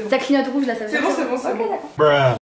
Ça clignote rouge là, ça veut dire. C'est bon, c'est bon. Ok, d'accord.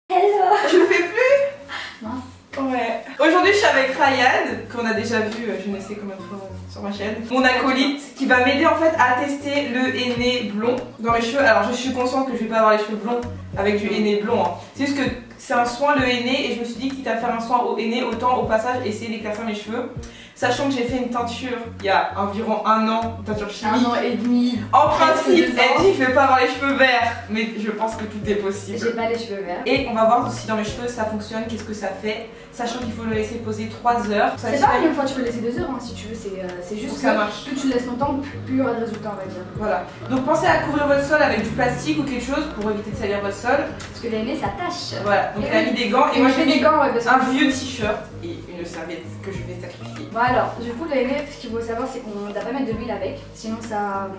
Hello. Tu le fais plus? Mince. Ouais. Aujourd'hui, je suis avec Ryan, qu'on a déjà vu, je ne sais combien de fois sur ma chaîne. Mon acolyte qui va m'aider en fait à tester le henné blond dans mes cheveux. Alors, je suis consciente que je vais pas avoir les cheveux blonds avec du henné blond. Hein. C'est juste que c'est un soin le henné et je me suis dit quitte à faire un soin au henné, autant au passage essayer d'éclaircir mes cheveux. Sachant que j'ai fait une teinture il y a environ 1 an, une teinture chimique. 1 an et demi. En principe, elle dit que je vais pas avoir les cheveux verts, mais je pense que tout est possible. J'ai pas les cheveux verts. Et on va voir si dans mes cheveux ça fonctionne, qu'est-ce que ça fait. Sachant qu'il faut le laisser poser 3 heures. C'est pas une fois tu peux laisser 2 heures hein, si tu veux, c'est juste que ça marche. Plus tu le laisses longtemps, plus il y aura de résultats on va dire. Voilà. Donc pensez à couvrir votre sol avec du plastique ou quelque chose pour éviter de salir votre sol. Parce que l'aîné ça tâche. Voilà, donc elle a mis des gants et moi j'ai mis un vieux t-shirt et une serviette que je vais sacrifier. Bon alors, du coup l'aîné, ce qu'il faut savoir c'est qu'on ne doit pas mettre de l'huile avec, sinon ça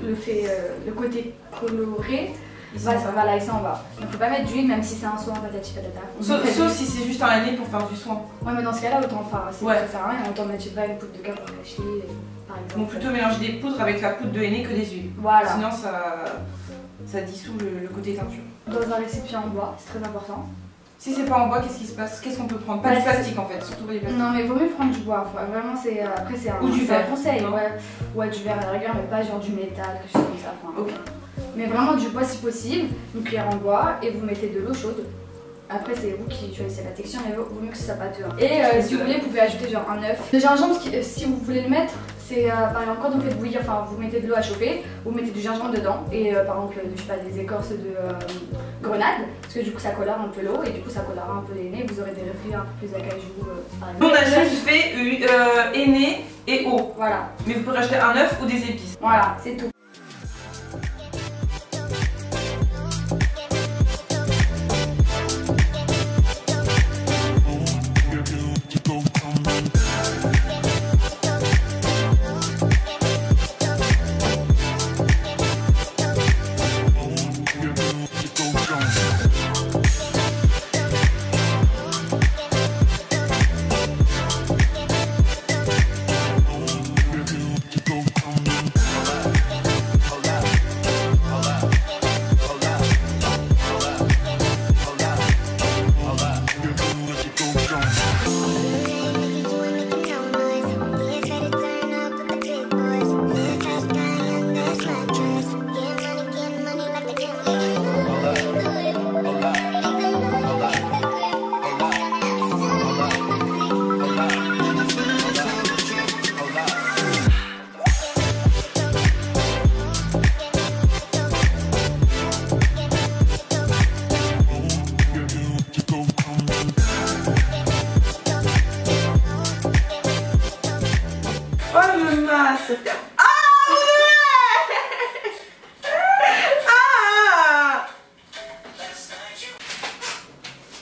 le côté coloré. Voilà, il s'en va. Donc faut pas mettre d'huile même si c'est un soin patati patata. Sauf si c'est juste un henné pour faire du soin. Ouais mais dans ce cas là autant ça sert à rien, autant mettre pas une poudre de cœur pour cacher par exemple. Donc plutôt mélanger des poudres avec la poudre de henné que des huiles. Voilà. Sinon ça dissout le côté teinture. Dans un récipient en bois, c'est très important. Si c'est pas en bois, qu'est-ce qui se passe? Qu'est-ce qu'on peut prendre? Pas du plastique en fait, surtout pas du plastique. Non mais vaut mieux prendre du bois, vraiment c'est après c'est un, ou du verre. conseil, ouais du verre à la rigueur mais pas genre du métal, quelque chose comme ça. Enfin, ok. Mais vraiment du bois si possible, une cuillère en bois et vous mettez de l'eau chaude. Après c'est vous qui choisissez la texture mais vaut mieux que ça pâteux. Et si vous voulez vous pouvez ajouter genre un œuf. Le gingembre si vous voulez le mettre, c'est par exemple quand vous faites bouillir, enfin vous mettez de l'eau à chauffer, vous mettez du gingembre dedans et par exemple je sais pas des écorces de grenade parce que du coup ça colore un peu l'eau et du coup ça colorera un peu les nez, vous aurez des reflets un peu plus acajou par exemple. On a juste fait henné et eau. Voilà. Mais vous pouvez rajouter un œuf ou des épices. Voilà, c'est tout.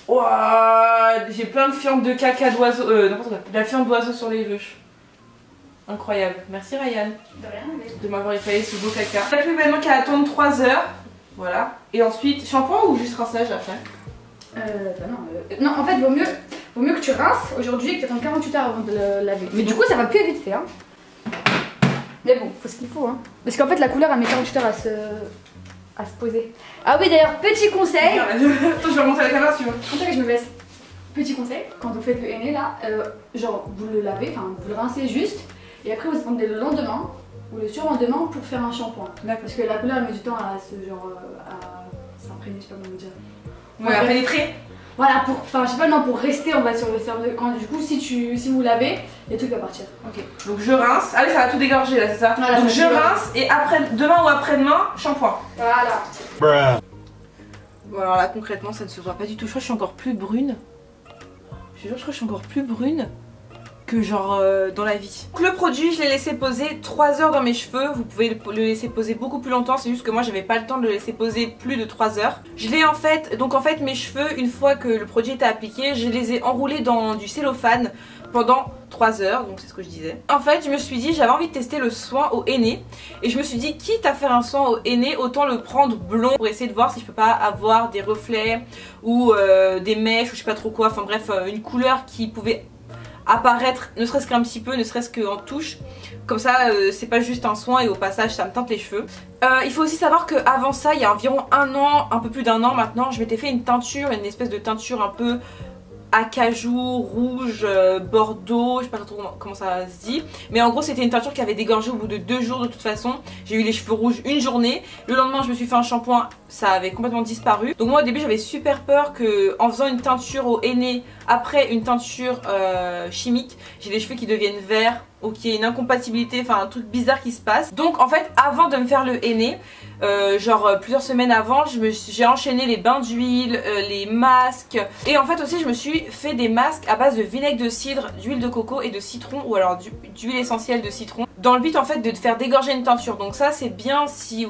Wow, j'ai plein de fientes de caca d'oiseaux, n'importe quoi, de la fiente d'oiseaux sur les cheveux. Incroyable. Merci Ryan De rien, de m'avoir effacé ce beau caca. On n'a plus maintenant qu'à attendre 3 heures. Voilà. Et ensuite, shampoing ou juste rinçage après? Non, en fait, vaut mieux que tu rinces aujourd'hui et que tu attendes 48 heures avant de le laver. Mais du coup, ça va plus vite fait. Hein. Mais bon, faut ce qu'il faut. Hein. Parce qu'en fait, la couleur, elle met 48 heures à se poser. Ah oui, d'ailleurs, petit conseil. Attends, je vais remonter la caméra si tu veux. Attends que je me baisse. Petit conseil, quand vous faites le henné là, genre vous le lavez, enfin vous le rincez juste. Et après, vous attendez le lendemain ou le surlendemain pour faire un shampoing. Parce que la couleur, elle met du temps à s'imprégner, je sais pas comment dire. Ouais, à pénétrer. Voilà, enfin je sais pas, non, pour rester on va sur le cerveau. Du coup si vous lavez, les trucs vont partir. Ok, donc je rince. Allez, ça va tout dégorger là, c'est ça? Voilà, donc je rince et après, demain ou après-demain, shampoing. Voilà. Bon alors là concrètement ça ne se voit pas du tout. Je crois que je suis encore plus brune. Je crois que je suis encore plus brune que genre dans la vie. Donc le produit je l'ai laissé poser 3 heures dans mes cheveux. Vous pouvez le laisser poser beaucoup plus longtemps. C'est juste que moi j'avais pas le temps de le laisser poser plus de 3 heures. Je l'ai en fait, donc en fait mes cheveux une fois que le produit était appliqué, je les ai enroulés dans du cellophane pendant 3 heures, donc c'est ce que je disais. En fait je me suis dit j'avais envie de tester le soin au henné et je me suis dit quitte à faire un soin au henné autant le prendre blond pour essayer de voir si je peux pas avoir des reflets ou des mèches ou je sais pas trop quoi, enfin bref une couleur qui pouvait apparaître, ne serait-ce qu'un petit peu, ne serait-ce qu'en touche. Comme ça, c'est pas juste un soin et au passage ça me teinte les cheveux. Il faut aussi savoir qu'avant ça, il y a environ un an, un peu plus d'un an maintenant, je m'étais fait une teinture, une espèce de teinture un peu acajou, rouge, bordeaux, je sais pas trop comment ça se dit. Mais en gros c'était une teinture qui avait dégorgé au bout de 2 jours de toute façon. J'ai eu les cheveux rouges une journée. Le lendemain je me suis fait un shampoing, ça avait complètement disparu. Donc moi au début j'avais super peur que en faisant une teinture au henné après une teinture chimique, j'ai les cheveux qui deviennent verts ou qu'il y ait une incompatibilité, enfin un truc bizarre qui se passe. Donc en fait avant de me faire le henné, genre plusieurs semaines avant, j'ai enchaîné les bains d'huile, les masques. Et en fait aussi je me suis fait des masques à base de vinaigre de cidre, d'huile de coco et de citron, ou alors d'huile essentielle de citron, dans le but en fait de faire dégorger une teinture. Donc ça c'est bien si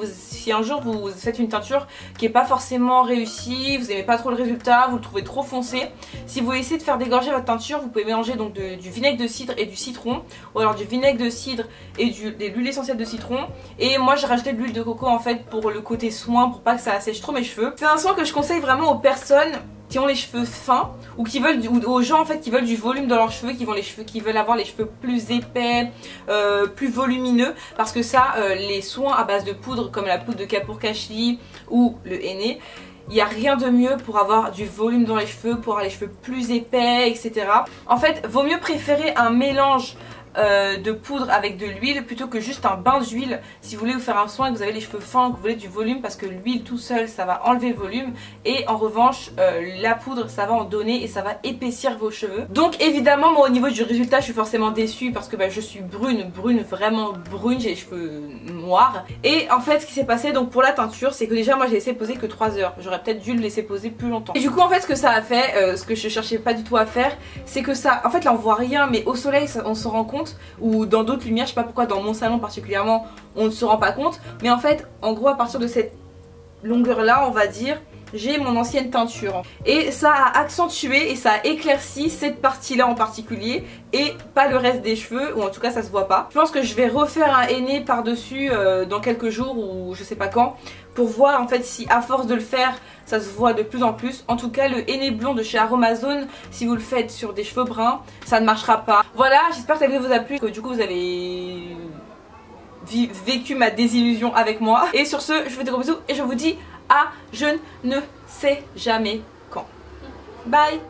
un jour vous faites une teinture qui est pas forcément réussie, vous aimez pas trop le résultat, vous le trouvez trop foncé. Si vous essayez de faire dégorger votre teinture, vous pouvez mélanger donc du vinaigre de cidre et du citron, ou alors du vinaigre de cidre et de l'huile essentielle de citron. Et moi j'ai rajouté de l'huile de coco en fait pour le côté soin, pour pas que ça assèche trop mes cheveux. C'est un soin que je conseille vraiment aux personnes qui ont les cheveux fins ou qui veulent ou aux gens en fait qui veulent du volume dans leurs cheveux, qui veulent avoir les cheveux plus épais, plus volumineux, parce que ça les soins à base de poudre comme la poudre de Kapoor Kashli ou le henné, il n'y a rien de mieux pour avoir du volume dans les cheveux, pour avoir les cheveux plus épais, etc. En fait, vaut mieux préférer un mélange de poudre avec de l'huile plutôt que juste un bain d'huile si vous voulez vous faire un soin et que vous avez les cheveux fins, que vous voulez du volume, parce que l'huile tout seul ça va enlever le volume et en revanche la poudre ça va en donner et ça va épaissir vos cheveux. Donc évidemment moi au niveau du résultat je suis forcément déçue parce que je suis brune, vraiment brune, j'ai les cheveux noirs. Et en fait ce qui s'est passé donc pour la teinture c'est que déjà moi j'ai laissé poser que 3 heures, j'aurais peut-être dû le laisser poser plus longtemps. Et du coup en fait ce que ça a fait, ce que je cherchais pas du tout à faire, c'est que ça, en fait là on voit rien mais au soleil on se rend compte, ou dans d'autres lumières, je sais pas pourquoi dans mon salon particulièrement on ne se rend pas compte, mais en fait en gros à partir de cette longueur là on va dire j'ai mon ancienne teinture et ça a accentué et ça a éclairci cette partie là en particulier et pas le reste des cheveux, ou en tout cas ça se voit pas. Je pense que je vais refaire un henné par dessus dans quelques jours ou je sais pas quand, pour voir en fait si à force de le faire ça se voit de plus en plus. En tout cas le henné blond de chez Aromazone, si vous le faites sur des cheveux bruns ça ne marchera pas. Voilà, j'espère que cette vidéo vous a plu, que du coup vous avez vécu ma désillusion avec moi. Et sur ce je vous fais des gros bisous et je vous dis à je ne sais jamais quand. Bye.